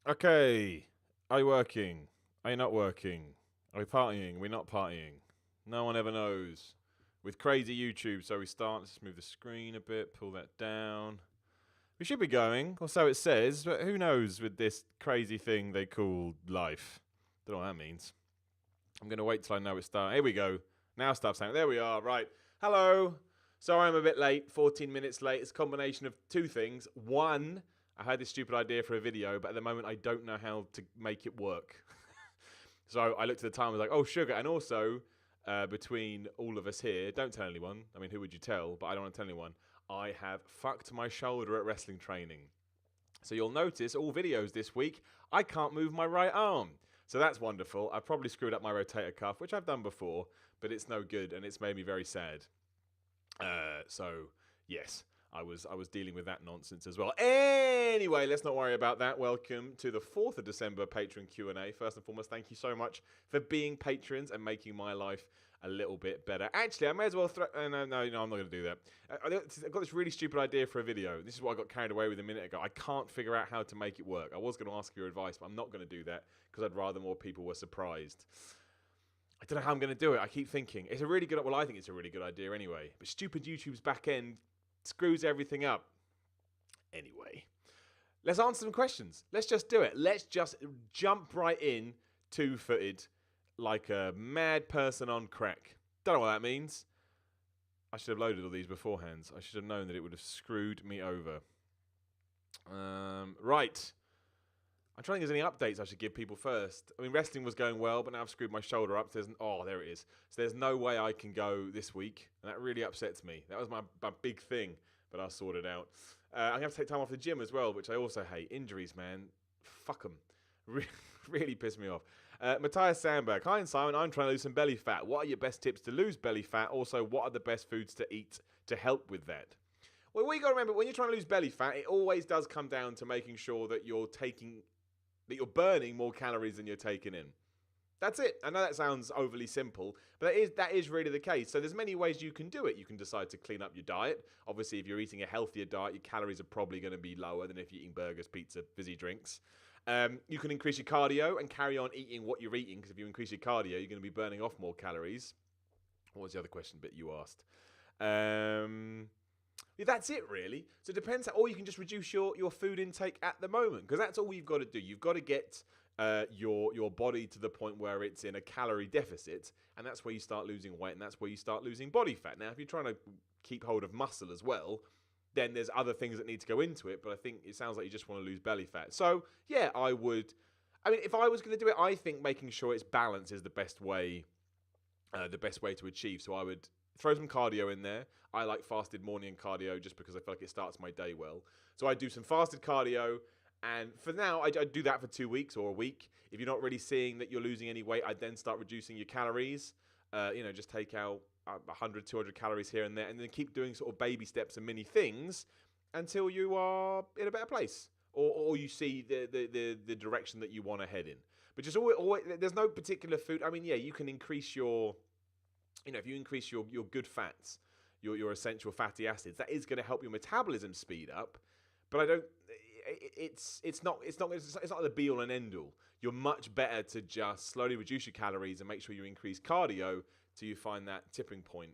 Okay. Are you working? Are you not working? Are we partying? We're not partying. No one ever knows. With crazy YouTube, so we start. Let's just move the screen a bit, pull that down. We should be going, or so it says, but who knows with this crazy thing they call life. Don't know what that means. I'm going to wait till I know it's starting. Here we go. Now stuff's happening. There we are. Right. Hello. Sorry I'm a bit late. 14 minutes late. It's a combination of two things. One, I had this stupid idea for a video, but at the moment I don't know how to make it work. So I looked at the time and was like, oh, sugar. And also, between all of us here, don't tell anyone. I mean, who would you tell? But I don't want to tell anyone. I have fucked my shoulder at wrestling training. So you'll notice all videos this week, I can't move my right arm. So that's wonderful. I probably screwed up my rotator cuff, which I've done before, but it's no good and it's made me very sad. So yes, I was dealing with that nonsense as well. Anyway, let's not worry about that. Welcome to the 4th of December patron Q&A. First and foremost, thank you so much for being patrons and making my life a little bit better. Actually, I may as well no, I'm not going to do that. I've got this really stupid idea for a video. This is what I got carried away with a minute ago. I can't figure out how to make it work. I was going to ask your advice, but I'm not going to do that because I'd rather more people were surprised. I don't know how I'm going to do it. I keep thinking it's a really good. Well, I think it's a really good idea anyway. But stupid YouTube's back end screws everything up. Anyway, let's answer some questions. Let's just do it. Let's just jump right in, two-footed, like a mad person on crack. Don't know what that means. I should have loaded all these beforehand. I should have known that it would have screwed me over. Right. I'm trying to think if there's any updates I should give people first. I mean, wrestling was going well, but now I've screwed my shoulder up. There it is. So there's no way I can go this week, and that really upsets me. That was my big thing, but I'll sort it out. I'm going to have to take time off the gym as well, which I also hate. Injuries, man. Fuck them. Really piss me off. Matthias Sandberg. Hi, Simon. I'm trying to lose some belly fat. What are your best tips to lose belly fat? Also, what are the best foods to eat to help with that? Well, what you got to remember, when you're trying to lose belly fat, it always does come down to making sure that you're burning more calories than you're taking in. That's it. I know that sounds overly simple, but that is really the case. So there's many ways you can do it. You can decide to clean up your diet. Obviously, if you're eating a healthier diet, your calories are probably going to be lower than if you're eating burgers, pizza, fizzy drinks. You can increase your cardio and carry on eating what you're eating, because if you increase your cardio, you're going to be burning off more calories. What was the other question bit you asked? Yeah, that's it, really. So it depends. Or you can just reduce your food intake at the moment, because that's all you've got to do. You've got to get your body to the point where it's in a calorie deficit, and that's where you start losing weight, and that's where you start losing body fat. Now, if you're trying to keep hold of muscle as well, then there's other things that need to go into it. But I think it sounds like you just want to lose belly fat. So yeah, I would. I mean, if I was going to do it, I think making sure it's balanced is the best way. The best way to achieve. So I would throw some cardio in there. I like fasted morning cardio just because I feel like it starts my day well. So I do some fasted cardio. And for now, I do that for 2 weeks or a week. If you're not really seeing that you're losing any weight, I'd then start reducing your calories. Just take out 100, 200 calories here and there, and then keep doing sort of baby steps and mini things until you are in a better place. Or you see the direction that you want to head in. But just always, there's no particular food. I mean, yeah, you can increase if you increase your good fats, your essential fatty acids, that is going to help your metabolism speed up. But I don't. It's not the be all and end all. You're much better to just slowly reduce your calories and make sure you increase cardio till you find that tipping point.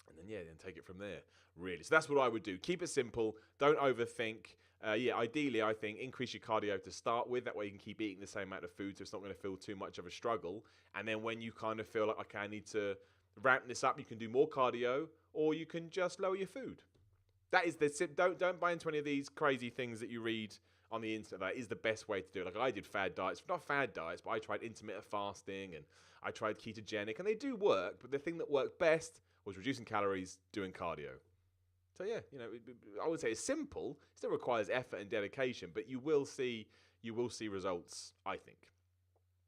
And then take it from there, really. So that's what I would do. Keep it simple. Don't overthink. Ideally, I think increase your cardio to start with. That way you can keep eating the same amount of food, so it's not going to feel too much of a struggle. And then when you kind of feel like, okay, I need to ramp this up, you can do more cardio, or you can just lower your food. That is don't buy into any of these crazy things that you read on the internet. That is the best way to do it. Like I did fad diets, not fad diets, but I tried intermittent fasting and I tried ketogenic, and they do work. But the thing that worked best was reducing calories, doing cardio. So yeah, I would say it's simple. It still requires effort and dedication, but you will see results, I think.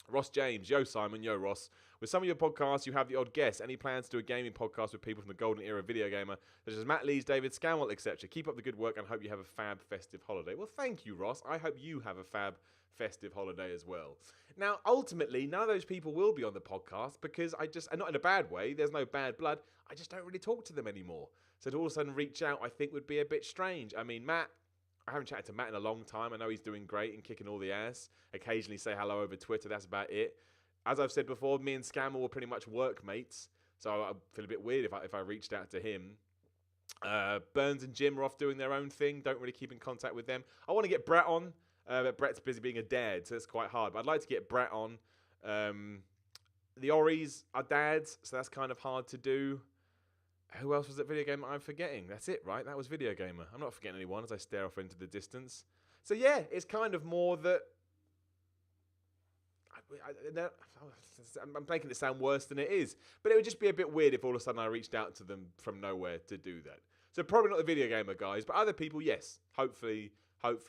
Ross James, yo Simon, yo Ross. With some of your podcasts, you have the odd guest. Any plans to do a gaming podcast with people from the golden era video gamer, such as Matt Lees, David Scanwell, etc.? Keep up the good work and hope you have a fab festive holiday. Well, thank you, Ross. I hope you have a fab festive holiday as well. Now, ultimately, none of those people will be on the podcast because and not in a bad way, there's no bad blood, I just don't really talk to them anymore. So to all of a sudden reach out, I think would be a bit strange. I mean, Matt, I haven't chatted to Matt in a long time. I know he's doing great and kicking all the ass. Occasionally say hello over Twitter. That's about it. As I've said before, me and Scammer were pretty much workmates, so I feel a bit weird if I reached out to him. Burns and Jim are off doing their own thing. Don't really keep in contact with them. I want to get Brett on, but Brett's busy being a dad, so it's quite hard. But I'd like to get Brett on. The Ories are dads, so that's kind of hard to do. Who else was that video game I'm forgetting? That's it, right? That was Video Gamer. I'm not forgetting anyone as I stare off into the distance. So yeah, it's kind of more that... I'm making it sound worse than it is. But it would just be a bit weird if all of a sudden I reached out to them from nowhere to do that. So probably not the Video Gamer guys, but other people, yes. Hopefully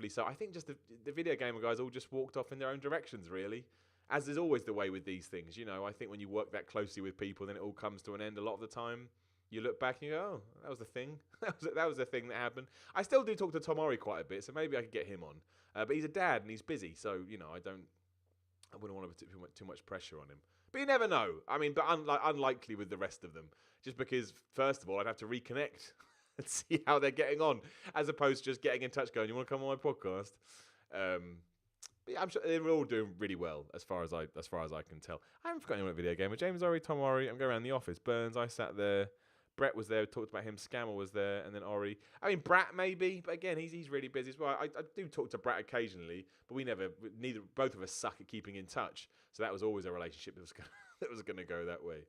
so. I think just the Video Gamer guys all just walked off in their own directions, really. As is always the way with these things. You know, I think when you work that closely with people, then it all comes to an end a lot of the time. You look back and you go, oh, that was the thing. that was the thing that happened. I still do talk to Tom Ori quite a bit, so maybe I could get him on. But he's a dad and he's busy, so, you know, I wouldn't want to put too much pressure on him. But you never know. I mean, but unlikely with the rest of them. Just because, first of all, I'd have to reconnect and see how they're getting on, as opposed to just getting in touch going, you want to come on my podcast? But yeah, I'm sure they're all doing really well as far as I can tell. I haven't forgotten anyone at Video Gamer. James Ori, Tom Ori. I'm going around the office. Burns, I sat there. Brett was there, talked about him. Scammer was there, and then Ori. I mean, Brat maybe, but again, he's really busy as well. I do talk to Brat occasionally, but both of us suck at keeping in touch. So that was always a relationship that was going to go that way.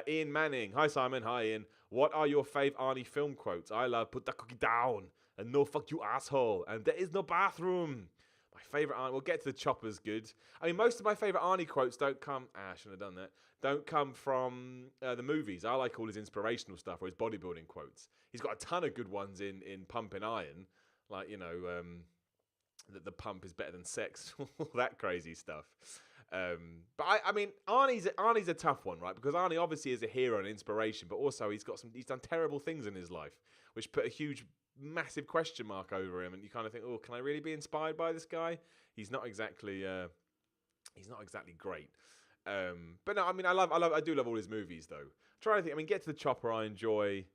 Ian Manning. Hi, Simon. Hi, Ian. What are your fave Arnie film quotes? I love put the cookie down and no fuck you asshole and there is no bathroom. My favourite Arnie, we'll get to the choppers good. I mean, most of my favourite Arnie quotes don't come, I shouldn't have done that, don't come from the movies. I like all his inspirational stuff or his bodybuilding quotes. He's got a ton of good ones in Pumping Iron, like, you know, that the pump is better than sex, all that crazy stuff. But I mean, Arnie's a tough one, right? Because Arnie obviously is a hero and inspiration, but also he's done terrible things in his life, which put a huge massive question mark over him, and you kind of think, oh, can I really be inspired by this guy? He's not exactly great. But no, I mean, I do love all his movies though. I'm trying to think. I mean, Get to the Chopper, I enjoy.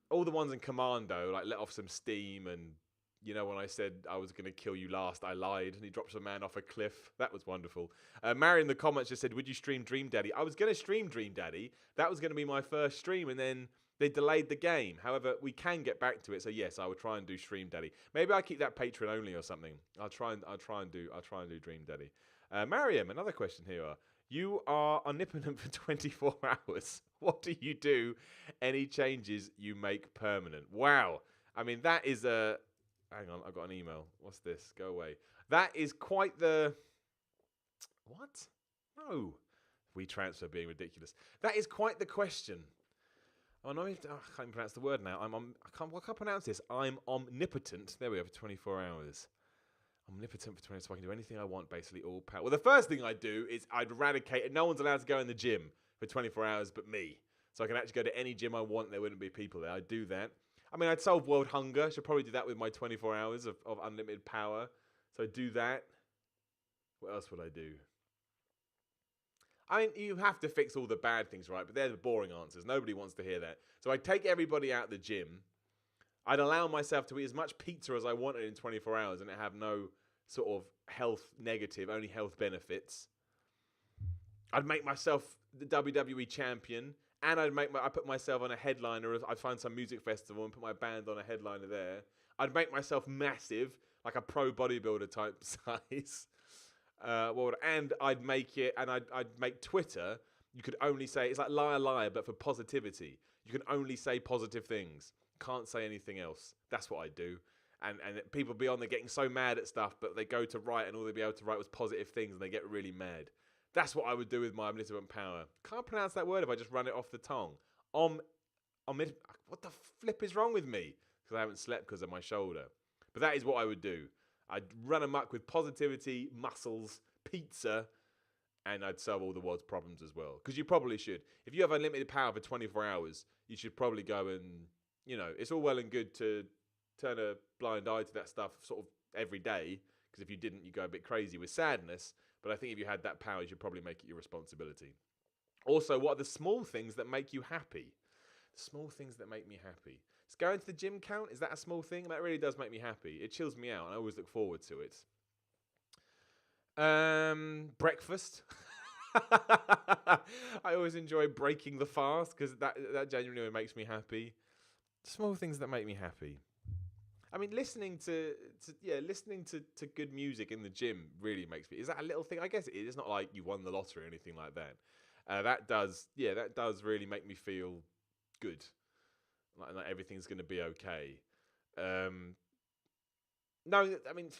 All the ones in Commando, like Let Off Some Steam, and you know when I said I was going to kill you last, I lied, and he drops a man off a cliff. That was wonderful. Mary in the comments just said, would you stream Dream Daddy? I was going to stream Dream Daddy. That was going to be my first stream, and then they delayed the game. However, we can get back to it. So yes, I will try and do Stream Daddy. Maybe I'll keep that Patreon only or something. I'll try and do Dream Daddy. Mariam, another question here. You are omnipotent for 24 hours. What do you do? Any changes you make permanent? Wow. I mean, that is a... Hang on, I've got an email. What's this? Go away. That is quite the... What? No. WeTransfer being ridiculous. That is quite the question. Oh no, I can't even pronounce the word now. I can't pronounce this. I'm omnipotent. There we go, for 24 hours. Omnipotent for 24 hours, so I can do anything I want, basically all power. Well, the first thing I'd do is I'd eradicate, no one's allowed to go in the gym for 24 hours but me. So I can actually go to any gym I want, there wouldn't be people there. I'd do that. I mean, I'd solve world hunger. Should probably do that with my 24 hours of unlimited power. So I'd do that. What else would I do? I mean, you have to fix all the bad things, right? But they're the boring answers. Nobody wants to hear that. So I'd take everybody out of the gym. I'd allow myself to eat as much pizza as I wanted in 24 hours and have no sort of health negative, only health benefits. I'd make myself the WWE champion, and I'd put myself on a headliner. I'd find some music festival and put my band on a headliner there. I'd make myself massive, like a pro bodybuilder type size. And I'd make it, and I'd make Twitter. You could only say, it's like liar, liar, but for positivity. You can only say positive things. Can't say anything else. That's what I do. And people be on there getting so mad at stuff, but they go to write, and all they'd be able to write was positive things, and they get really mad. That's what I would do with my omnipotent power. Can't pronounce that word if I just run it off the tongue. What the flip is wrong with me? Because I haven't slept because of my shoulder. But that is what I would do. I'd run amok with positivity, muscles, pizza, and I'd solve all the world's problems as well. Because you probably should. If you have unlimited power for 24 hours, you should probably go and, you know, it's all well and good to turn a blind eye to that stuff sort of every day. Because if you didn't, you go a bit crazy with sadness. But I think if you had that power, you should probably make it your responsibility. Also, what are the small things that make you happy? Small things that make me happy. Does going to the gym count? Is that a small thing? That really does make me happy. It chills me out, and I always look forward to it. Breakfast. I always enjoy breaking the fast because that genuinely makes me happy. Small things that make me happy. I mean, listening to good music in the gym really makes me. Is that a little thing? I guess it is. It's not like you won the lottery or anything like that. That does really make me feel good. Like everything's going to be okay. No, I mean,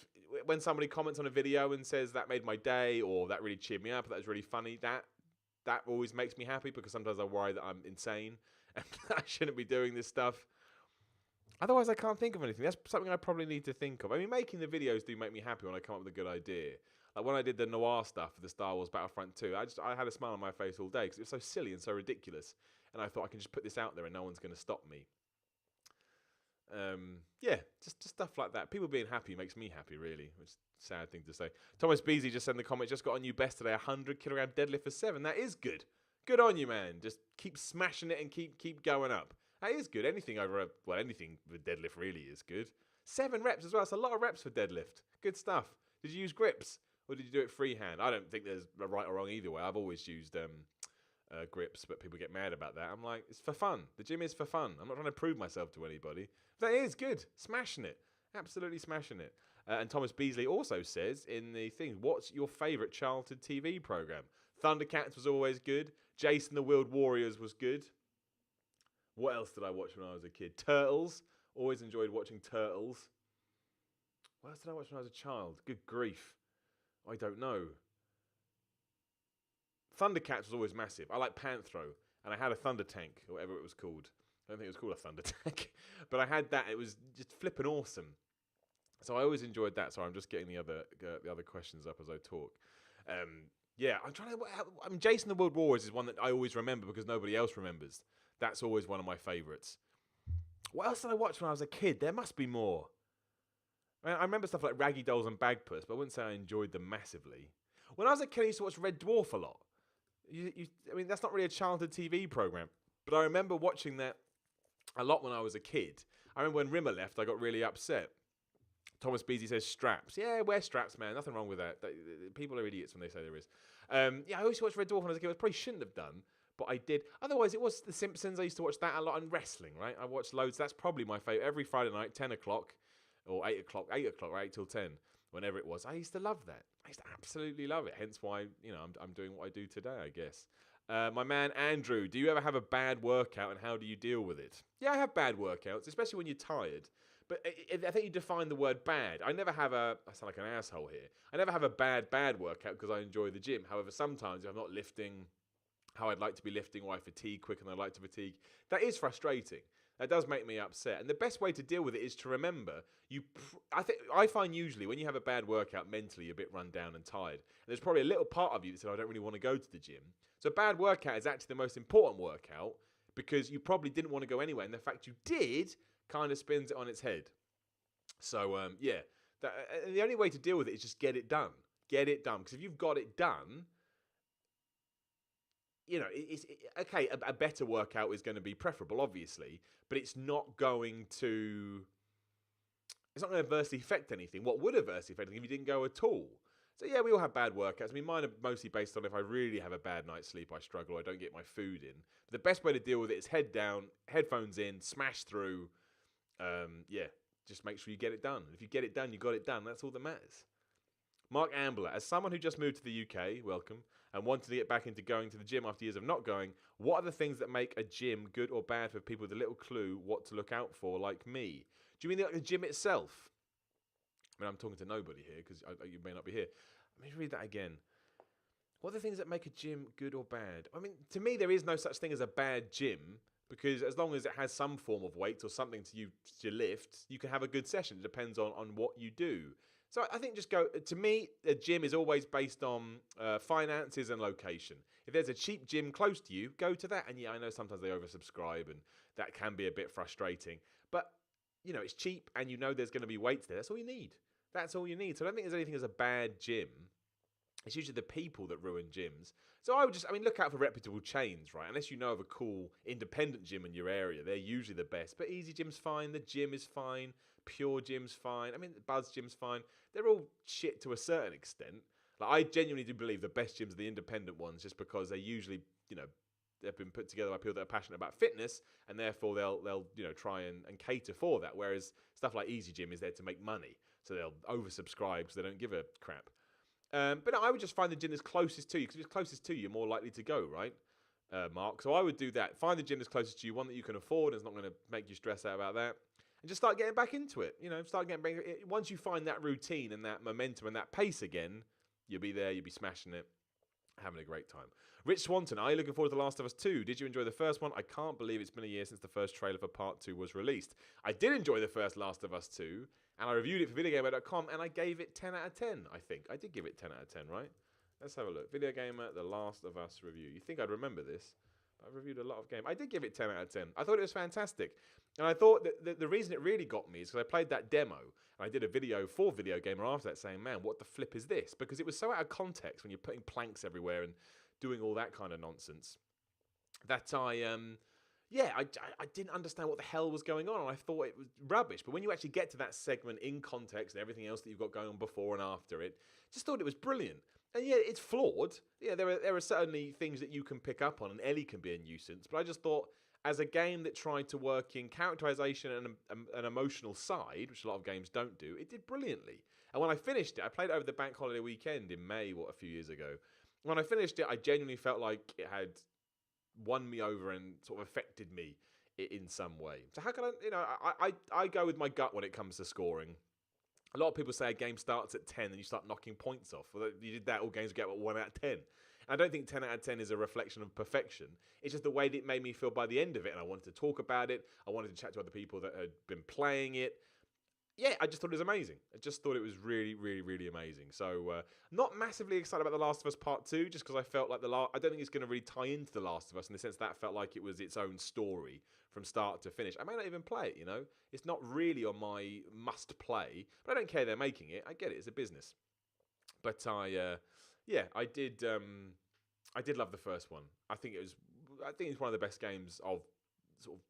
when somebody comments on a video and says that made my day, or that really cheered me up, that was really funny, that always makes me happy, because sometimes I worry that I'm insane and I shouldn't be doing this stuff. Otherwise, I can't think of anything. That's something I probably need to think of. I mean, making the videos do make me happy when I come up with a good idea. Like when I did the noir stuff for the Star Wars Battlefront 2, I had a smile on my face all day because it was so silly and so ridiculous. And I thought I can just put this out there and no one's going to stop me. Just stuff like that. People being happy makes me happy, really, which is a sad thing to say. Thomas Beasley just sent the comment, just got a new best today, 100 kilogram deadlift for 7. That is good. Good on you, man. Just keep smashing it and keep going up. That is good. Anything with deadlift really is good. 7 reps as well. That's a lot of reps for deadlift. Good stuff. Did you use grips or did you do it freehand? I don't think there's a right or wrong either way. I've always used grips, but people get mad about that. I'm like, it's for fun. The gym is for fun. I'm not trying to prove myself to anybody. But that is good. Smashing it. Absolutely smashing it. And Thomas Beasley also says in the thing, what's your favourite childhood TV programme? Thundercats was always good. Jason the Wheeled Warriors was good. What else did I watch when I was a kid? Turtles. Always enjoyed watching Turtles. What else did I watch when I was a child? Good grief. I don't know. Thundercats was always massive. I like Panthro. And I had a Thunder Tank, or whatever it was called. I don't think it was called a Thunder Tank. But I had that. It was just flipping awesome. So I always enjoyed that. Sorry, I'm just getting the other questions up as I talk. I'm trying to... Jason the World Wars is one that I always remember because nobody else remembers. That's always one of my favourites. What else did I watch when I was a kid? There must be more. I remember stuff like Raggy Dolls and Bagpuss, but I wouldn't say I enjoyed them massively. When I was a kid, I used to watch Red Dwarf a lot. That's not really a childhood TV programme, but I remember watching that a lot when I was a kid. I remember when Rimmer left, I got really upset. Thomas Beasley says straps. Yeah, wear straps, man. Nothing wrong with that. People are idiots when they say there is. I always watched Red Dwarf when I was a kid. I probably shouldn't have done, but I did. Otherwise, it was The Simpsons. I used to watch that a lot, and wrestling, right? I watched loads. That's probably my favourite. Every Friday night, 10 o'clock, or 8 o'clock, right, 8 till 10, whenever it was. I used to love that. I used to absolutely love it. Hence why, I'm doing what I do today, I guess. My man Andrew, do you ever have a bad workout, and how do you deal with it? Yeah, I have bad workouts, especially when you're tired. But I think you define the word bad. I sound like an asshole here. I never have a bad workout because I enjoy the gym. However, sometimes if I'm not lifting how I'd like to be lifting, or I fatigue quicker than I'd like to fatigue, that is frustrating. That does make me upset. And the best way to deal with it is to remember, I find usually when you have a bad workout, mentally you're a bit run down and tired. And there's probably a little part of you that said, I don't really want to go to the gym. So a bad workout is actually the most important workout because you probably didn't want to go anywhere. And the fact you did kind of spins it on its head. So, the only way to deal with it is just get it done. Get it done. Because if you've got it done, okay, a better workout is going to be preferable, obviously, but it's not going to adversely affect anything. What would adversely affect anything if you didn't go at all? So yeah, we all have bad workouts. I mean, mine are mostly based on if I really have a bad night's sleep, I struggle, I don't get my food in. But the best way to deal with it is head down, headphones in, smash through. Just make sure you get it done. If you get it done, you got it done. That's all that matters. Mark Ambler, as someone who just moved to the UK, welcome, and wanted to get back into going to the gym after years of not going, what are the things that make a gym good or bad for people with a little clue what to look out for, like me? Do you mean like the gym itself? I mean, I'm talking to nobody here because you may not be here. Let me read that again. What are the things that make a gym good or bad? I mean, to me, there is no such thing as a bad gym because as long as it has some form of weight or something to lift, you can have a good session. It depends on what you do. So I think to me, a gym is always based on finances and location. If there's a cheap gym close to you, go to that. And yeah, I know sometimes they oversubscribe and that can be a bit frustrating. But, it's cheap and there's going to be weights there. That's all you need. That's all you need. So I don't think there's anything as a bad gym. It's usually the people that ruin gyms. So I would just, I mean, look out for reputable chains, right? Unless you know of a cool independent gym in your area, they're usually the best. But Easy Gym's fine, The Gym is fine, Pure Gym's fine. I mean, Buzz Gym's fine. They're all shit to a certain extent. Like, I genuinely do believe the best gyms are the independent ones, just because they usually, they've been put together by people that are passionate about fitness, and therefore they'll try and cater for that. Whereas stuff like Easy Gym is there to make money, so they'll oversubscribe because they don't give a crap. But no, I would just find the gym that's closest to you, because if it's closest to you, you're more likely to go, right, Mark? So I would do that. Find the gym that's closest to you, one that you can afford and is not going to make you stress out about that, and just start getting back into it. Start getting back. Once you find that routine and that momentum and that pace again, you'll be there, you'll be smashing it, having a great time. Rich Swanton, are you looking forward to The Last of Us 2? Did you enjoy the first one? I can't believe it's been a year since the first trailer for Part 2 was released. I did enjoy the first Last of Us 2, and I reviewed it for VideoGamer.com, and I gave it 10 out of 10, I think. I did give it 10 out of 10, right? Let's have a look. VideoGamer, The Last of Us review. You think I'd remember this? I've reviewed a lot of games. I did give it 10 out of 10. I thought it was fantastic. And I thought that the reason it really got me is because I played that demo, and I did a video for VideoGamer after that saying, man, what the flip is this? Because it was so out of context when you're putting planks everywhere and doing all that kind of nonsense that I didn't understand what the hell was going on, and I thought it was rubbish. But when you actually get to that segment in context and everything else that you've got going on before and after it, just thought it was brilliant. And yeah, it's flawed. Yeah, there are certainly things that you can pick up on, and Ellie can be a nuisance. But I just thought, as a game that tried to work in characterization and an emotional side, which a lot of games don't do, it did brilliantly. And when I finished it, I played it over the bank holiday weekend in May, a few years ago. When I finished it, I genuinely felt like it had won me over and sort of affected me in some way. So how can I go with my gut when it comes to scoring. A lot of people say a game starts at 10 and you start knocking points off. Well, you did that, all games get 1 out of 10. I don't think 10 out of 10 is a reflection of perfection. It's just the way that it made me feel by the end of it, and I wanted to talk about it. I wanted to chat to other people that had been playing it. Yeah, I just thought it was amazing. I just thought it was really, really, really amazing. So, not massively excited about The Last of Us Part 2, just because I felt like I don't think it's going to really tie into The Last of Us in the sense that felt like it was its own story from start to finish. I may not even play it, It's not really on my must-play, but I don't care they're making it. I get it. It's a business. But I did love the first one. I think it's one of the best games of sort of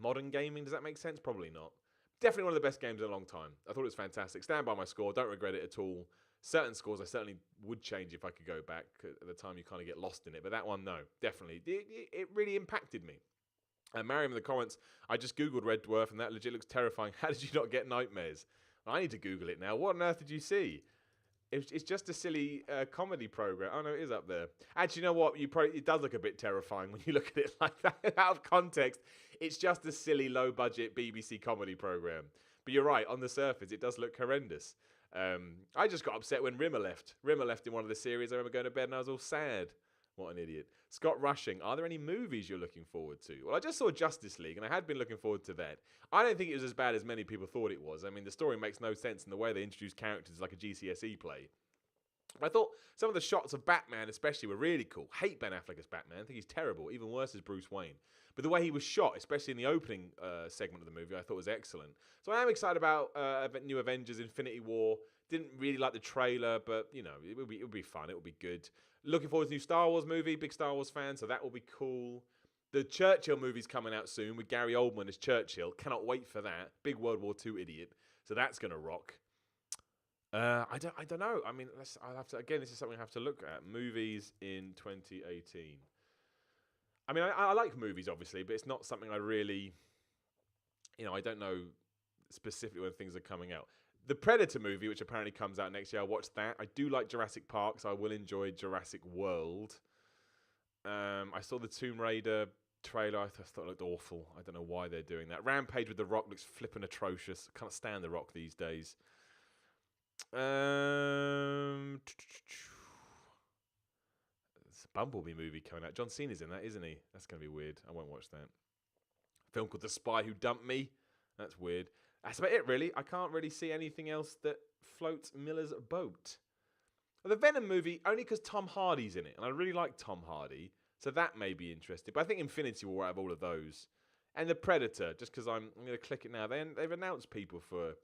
modern gaming. Does that make sense? Probably not. Definitely one of the best games in a long time. I thought it was fantastic. Stand by my score. Don't regret it at all. Certain scores I certainly would change if I could go back. At the time, you kind of get lost in it. But that one, no. Definitely. It really impacted me. And Mariam in the comments, I just Googled Red Dwarf and that legit looks terrifying. How did you not get nightmares? I need to Google it now. What on earth did you see? It's just a silly comedy program. Oh, no, it is up there. Actually, you know what? It does look a bit terrifying when you look at it like that. Out of context, it's just a silly, low-budget BBC comedy program. But you're right. On the surface, it does look horrendous. I just got upset when Rimmer left. Rimmer left in one of the series. I remember going to bed and I was all sad. What an idiot. Scott Rushing, are there any movies you're looking forward to? Well, I just saw Justice League, and I had been looking forward to that. I don't think it was as bad as many people thought it was. I mean, the story makes no sense, and the way they introduced characters like a GCSE play. I thought some of the shots of Batman especially were really cool. Hate Ben Affleck as Batman. I think he's terrible. Even worse as Bruce Wayne. But the way he was shot, especially in the opening segment of the movie, I thought was excellent. So I am excited about New Avengers Infinity War. Didn't really like the trailer, but, it would be fun. It would be good. Looking forward to the new Star Wars movie. Big Star Wars fan, so that will be cool. The Churchill movie's coming out soon with Gary Oldman as Churchill. Cannot wait for that. Big World War II idiot. So that's going to rock. I don't know. I mean, I'll have to. Again, this is something I have to look at. Movies in 2018. I mean, I like movies, obviously, but it's not something I really, I don't know specifically when things are coming out. The Predator movie, which apparently comes out next year, I watched that. I do like Jurassic Park, so I will enjoy Jurassic World. I saw the Tomb Raider trailer. I thought it looked awful. I don't know why they're doing that. Rampage with The Rock looks flippin' atrocious. I can't stand The Rock these days. It's a Bumblebee movie coming out. John Cena's in that, isn't he? That's going to be weird. I won't watch that. A film called The Spy Who Dumped Me. That's weird. That's about it, really. I can't really see anything else that floats Miller's boat. Well, the Venom movie, only because Tom Hardy's in it, and I really like Tom Hardy, so that may be interesting. But I think Infinity War out of all of those. And The Predator, just because I'm going to click it now. They've announced people for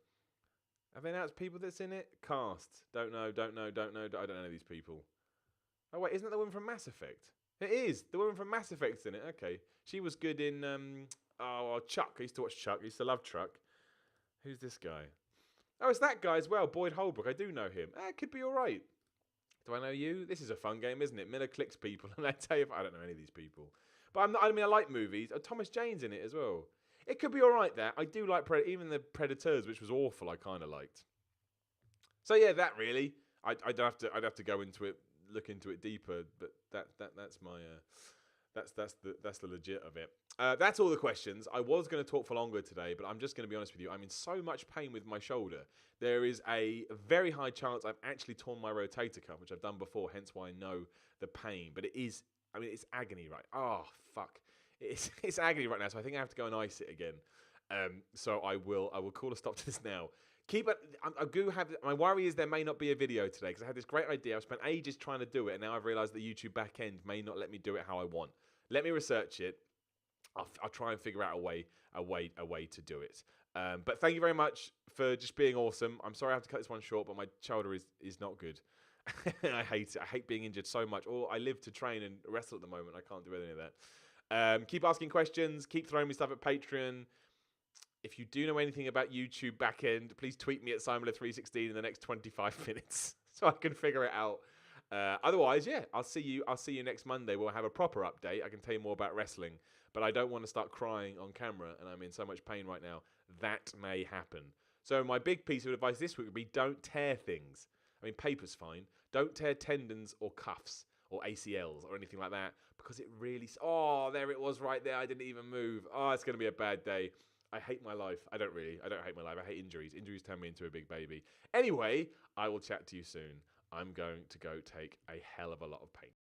Have they announced people that's in it? Cast. Don't know. I don't know these people. Oh, wait, isn't that the woman from Mass Effect? It is. The woman from Mass Effect's in it. Okay. She was good in, Chuck. I used to watch Chuck. I used to love Chuck. Who's this guy? Oh, it's that guy as well, Boyd Holbrook. I do know him. It could be all right. Do I know you? This is a fun game, isn't it? Miller clicks people, and I tell you, I don't know any of these people. But I like movies. Thomas Jane's in it as well. It could be all right there. I do like even the Predators, which was awful. I kind of liked. So yeah, that really. I'd have to go into it, look into it deeper. But that's my that's the legit of it. That's all the questions. I was going to talk for longer today, but I'm just going to be honest with you. I'm in so much pain with my shoulder. There is a very high chance I've actually torn my rotator cuff, which I've done before, hence why I know the pain. But it's agony, right? Oh, fuck. It's agony right now, so I think I have to go and ice it again. So I will call a stop to this now. I do have, my worry is there may not be a video today, because I had this great idea. I've spent ages trying to do it, and now I've realised the YouTube back end may not let me do it how I want. Let me research it. I'll try and figure out a way to do it. But thank you very much for just being awesome. I'm sorry I have to cut this one short, but my shoulder is not good. I hate it. I hate being injured so much. I live to train and wrestle at the moment. I can't do any of that. Keep asking questions. Keep throwing me stuff at Patreon. If you do know anything about YouTube backend, please tweet me at Simula316 in the next 25 minutes so I can figure it out. Otherwise, yeah, I'll see you next Monday. We'll have a proper update. I can tell you more about wrestling, but I don't want to start crying on camera, and I'm in so much pain right now. That may happen. So my big piece of advice this week would be don't tear things. I mean, paper's fine. Don't tear tendons or cuffs or ACLs or anything like that, because it really... Oh, there it was right there. I didn't even move. Oh, it's going to be a bad day. I hate my life. I don't hate my life. I hate injuries. Injuries turn me into a big baby. Anyway, I will chat to you soon. I'm going to go take a hell of a lot of pain.